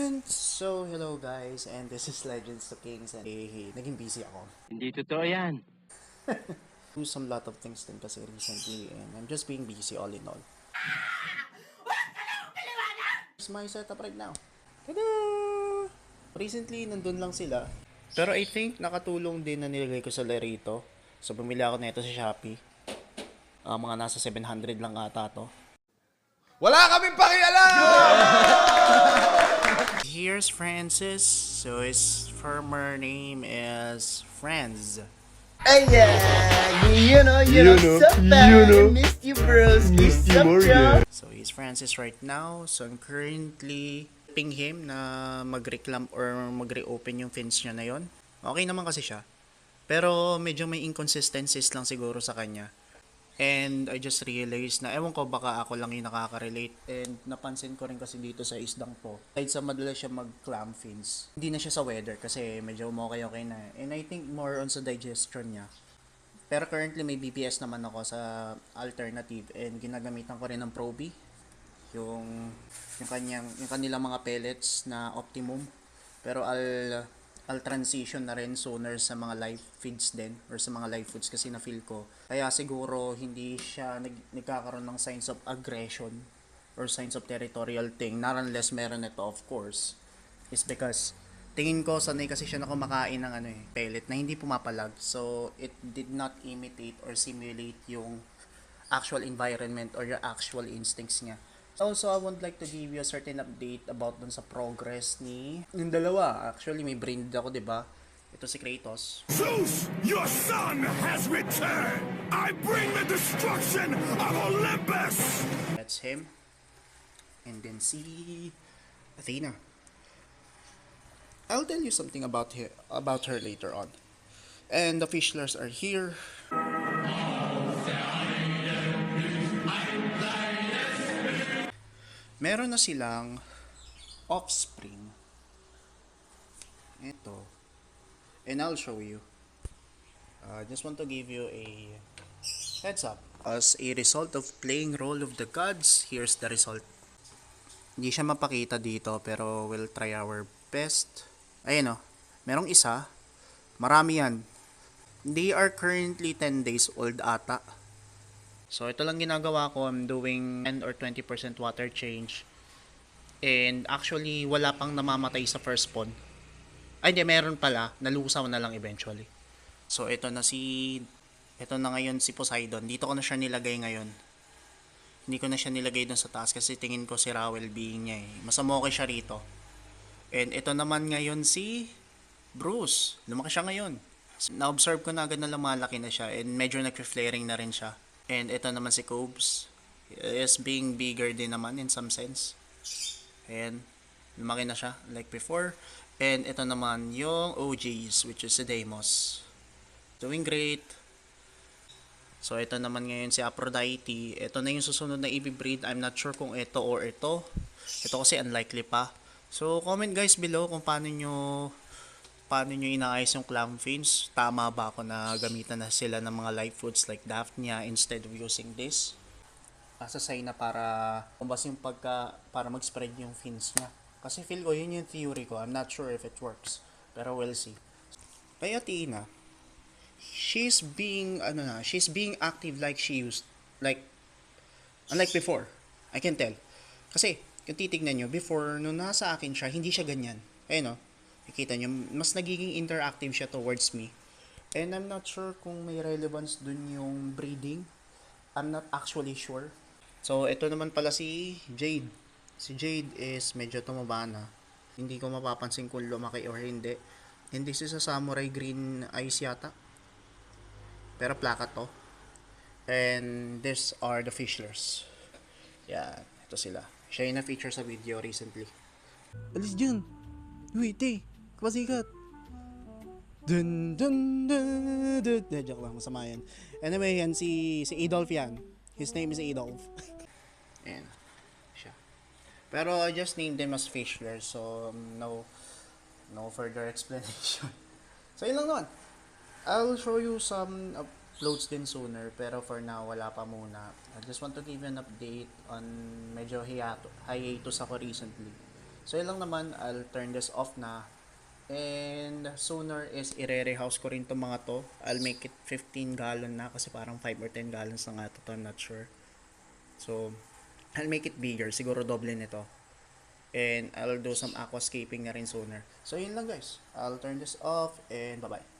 And so, hello guys, and this is Legends to Kings, and naging busy ako. Hindi totoo yan. Do some lot of things din kasi recently, and I'm just being busy all in all. It's my setup right now. Tada! Recently, nandun lang sila. Pero I think nakatulong din na nilagay ko sa Larito. So, bumili ako nito sa Shopee. Mga nasa 700 lang ata to. Wala kaming pakialam! Here's Francis. So his former name is Franz. Hey, yeah, you know, so bad. Missed you, bros. Missed you, bro. So he's Francis right now. So I'm currently ping him na mag-reclam or mag-reopen yung fins niya na yon. Okay naman kasi siya. Pero medyo may inconsistencies lang siguro sa kanya. And I just realized na, ewan ko baka ako lang yung nakaka-relate. And napansin ko rin kasi dito sa isdang po, kahit sa madalas siya mag-clam fins, hindi na siya sa weather kasi medyo okay na. And I think more on sa digestion niya. Pero currently may BPS naman ako sa alternative and ginagamitan ko rin ng Probi. Yung kanilang mga pellets na optimum. Pero I'll transition na rin sooner sa mga live feeds din or sa mga live foods kasi na-feel ko. Kaya siguro hindi siya nagkakaroon ng signs of aggression or signs of territorial thing, not unless meron ito of course. Is because tingin ko sanay kasi siya na kumakain ng pellet na hindi pumapalag. So it did not imitate or simulate yung actual environment or your actual instincts niya. Also, I would like to give you a certain update about dun sa progress ni yung dalawa. Actually, may brain dead ako, diba? Ito si Kratos. Zeus, your son has returned! I bring the destruction of Olympus! That's him. And then si Athena. I'll tell you something about her later on. And the Fishlers are here. Meron na silang offspring. Ito. And I'll show you. Just want to give you a heads up. As a result of playing role of the gods, here's the result. Hindi siya mapakita dito pero we'll try our best. Ayun o. Merong isa. Marami yan. They are currently 10 days old ata. So, ito lang ginagawa ko. I'm doing 10 or 20% water change. And actually, wala pang namamatay sa first spawn. Ay, hindi. Meron pala. Nalusaw na lang eventually. So, ito na ngayon si Poseidon. Dito ko na siya nilagay ngayon. Hindi ko na siya nilagay dun sa taas kasi tingin ko si Raoul being niya eh. Masamoke siya rito. And ito naman ngayon si Bruce. Lumaki siya ngayon. Na-observe ko na agad na lumalaki na siya and medyo nag-flaring na rin siya. And ito naman si Cobes. Is being bigger din naman in some sense. And lumaki na siya like before. And ito naman yung OGs, which is si Deimos. Doing great. So ito naman ngayon si Aphrodite. Ito na yung susunod na i-breed. I'm not sure kung ito or ito. Ito kasi unlikely pa. So comment guys below kung paano nyo inaayos yung clam fins. Tama ba ako na gamitan na sila ng mga live foods like Daphnia instead of using this? As a sign na para mag-spread yung fins niya. Kasi feel ko yun yung theory ko. I'm not sure if it works. Pero we'll see. Kaya Tina, she's being active like she used. Unlike before. I can tell. Kasi, kung titignan nyo, before, nung nasa akin siya, hindi siya ganyan. Ayun o. Nakita nyo, mas nagiging interactive siya towards me. And I'm not sure kung may relevance dun yung breeding. I'm not actually sure. So, ito naman pala si Jade. Si Jade is medyo tumaba na. Hindi ko mapapansin kung lumaki or hindi. And this is a samurai green eyes yata. Pero plaka to. And these are the Fishlers. Yan, ito sila. Siya yung na-feature sa video recently. Alis dyan! Wait eh! Kapasikat! Dun dun dun dun. Joke lang, masama yan. Anyway, yan si Adolf yan. His name is Adolf. Ayan. Siya. Pero I just named them as Fishler, so no further explanation. So yun lang naman. I'll show you some uploads din sooner, pero for now wala pa muna. I just want to give you an update on medyo hiatus ako recently. So yun lang naman, I'll turn this off na. And sooner is ire-rehouse ko rin itong mga to. I'll make it 15 gallon na kasi parang 5 or 10 gallons na nga to, I'm not sure. So I'll make it bigger, siguro doble nito. And I'll do some aquascaping na rin sooner. So yun lang guys, I'll turn this off and bye bye.